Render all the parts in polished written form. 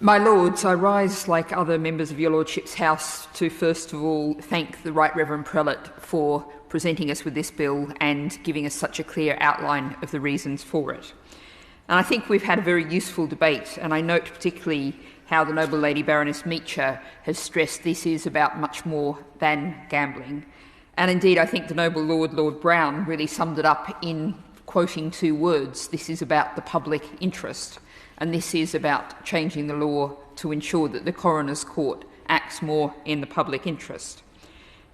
My Lords, I rise, like other members of your Lordship's House, to first of all thank the Right Reverend Prelate for presenting us with this bill and giving us such a clear outline of the reasons for it. And I think we've had a very useful debate, and I note particularly how the Noble Lady Baroness Meacher has stressed this is about much more than gambling. And indeed, I think the Noble Lord Brown really summed it up in quoting two words: this is about the public interest. And this is about changing the law to ensure that the Coroners' Court acts more in the public interest.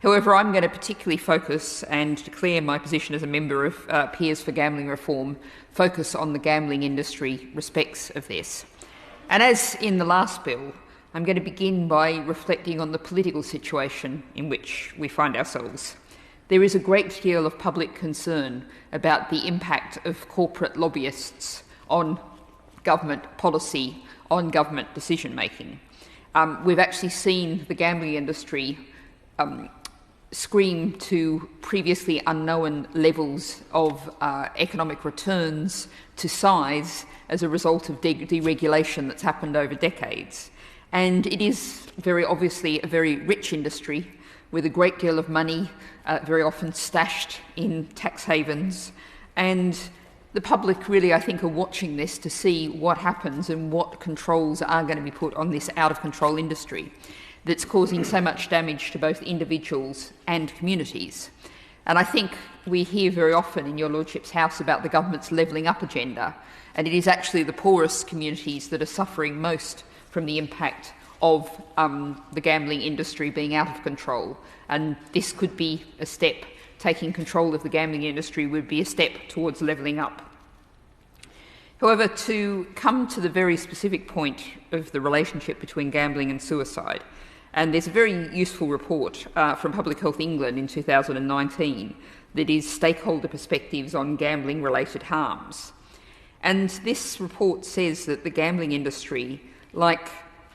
However, I'm going to particularly focus and declare my position as a member of Peers for Gambling Reform, focus on the gambling industry respects of this. And as in the last bill, I'm going to begin by reflecting on the political situation in which we find ourselves. There is a great deal of public concern about the impact of corporate lobbyists on government policy, on government decision-making. We've actually seen the gambling industry scream to previously unknown levels of economic returns to size as a result of deregulation that's happened over decades. And it is very obviously a very rich industry with a great deal of money, very often stashed in tax havens. And the public really, I think, are watching this to see what happens and what controls are going to be put on this out-of-control industry that's causing so much damage to both individuals and communities. And I think we hear very often in your Lordship's House about the government's levelling up agenda, and it is actually the poorest communities that are suffering most from the impact of the gambling industry being out of control. And this could be a step. Taking control of the gambling industry would be a step towards levelling up. However, to come to the very specific point of the relationship between gambling and suicide, and there's a very useful report from Public Health England in 2019 that is Stakeholder Perspectives on Gambling-Related Harms. And this report says that the gambling industry, like,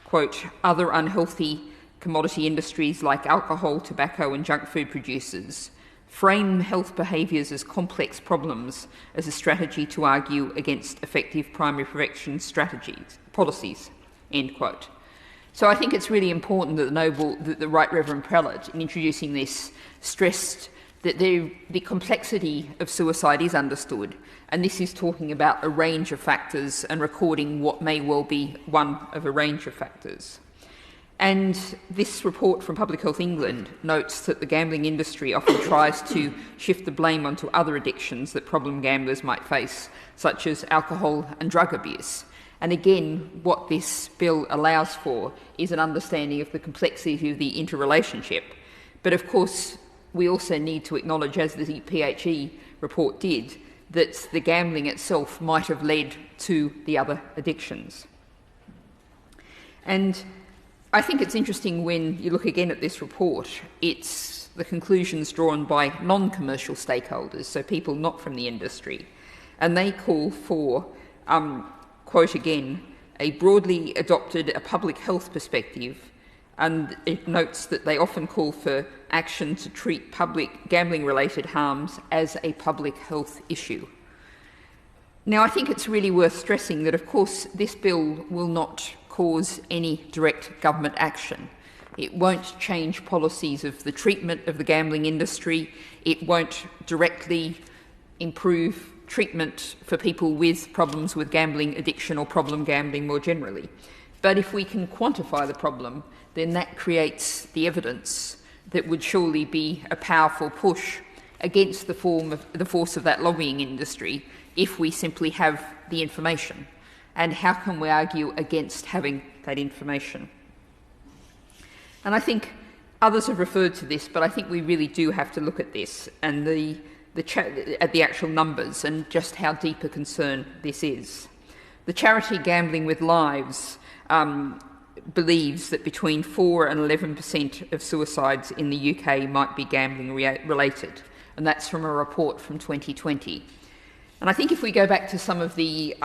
quote, other unhealthy commodity industries like alcohol, tobacco and junk food producers, frame health behaviours as complex problems as a strategy to argue against effective primary prevention policies, end quote. So I think it's really important that the Right Reverend Prelate, in introducing this, stressed that the complexity of suicide is understood, and this is talking about a range of factors and recording what may well be one of a range of factors. And this report from Public Health England notes that the gambling industry often tries to shift the blame onto other addictions that problem gamblers might face, such as alcohol and drug abuse. And again, what this bill allows for is an understanding of the complexity of the interrelationship. But of course, we also need to acknowledge, as the PHE report did, that the gambling itself might have led to the other addictions. And I think it's interesting when you look again at this report, it's the conclusions drawn by non-commercial stakeholders, so people not from the industry, and they call for, quote again, a broadly adopted a public health perspective, and it notes that they often call for action to treat public gambling-related harms as a public health issue. Now, I think it's really worth stressing that, of course, this bill will not cause any direct government action. It won't change policies of the treatment of the gambling industry. It won't directly improve treatment for people with problems with gambling addiction or problem gambling more generally. But if we can quantify the problem, then that creates the evidence that would surely be a powerful push against the force of that lobbying industry if we simply have the information. And how can we argue against having that information? And I think others have referred to this, but I think we really do have to look at this and at the actual numbers and just how deep a concern this is. The charity Gambling with Lives believes that between 4 and 11% of suicides in the UK might be gambling related, and that's from a report from 2020. And I think if we go back to some of the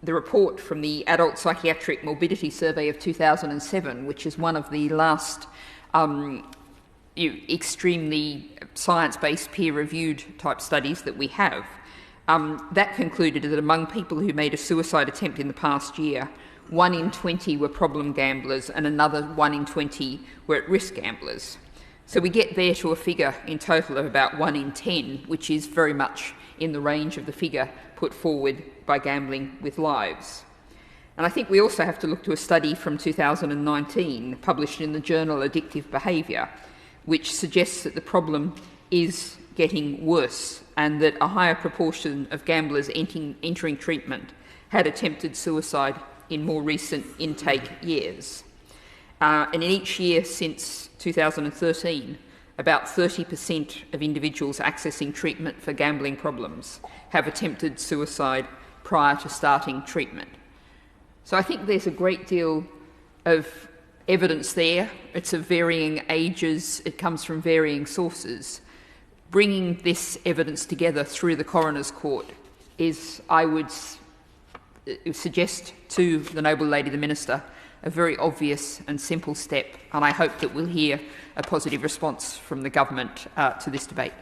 report from the Adult Psychiatric Morbidity Survey of 2007, which is one of the last extremely science-based, peer-reviewed type studies that we have, that concluded that among people who made a suicide attempt in the past year, 1 in 20 were problem gamblers and another 1 in 20 were at-risk gamblers. So we get there to a figure in total of about 1 in 10, which is very much in the range of the figure put forward by Gambling with Lives. And I think we also have to look to a study from 2019 published in the journal Addictive Behaviour, which suggests that the problem is getting worse and that a higher proportion of gamblers entering treatment had attempted suicide in more recent intake years. And in each year since 2013, about 30% of individuals accessing treatment for gambling problems have attempted suicide prior to starting treatment. So I think there's a great deal of evidence there. It's of varying ages, it comes from varying sources. Bringing this evidence together through the Coroners Court is, I would suggest to the Noble Lady the Minister, a very obvious and simple step, and I hope that we'll hear a positive response from the government to this debate.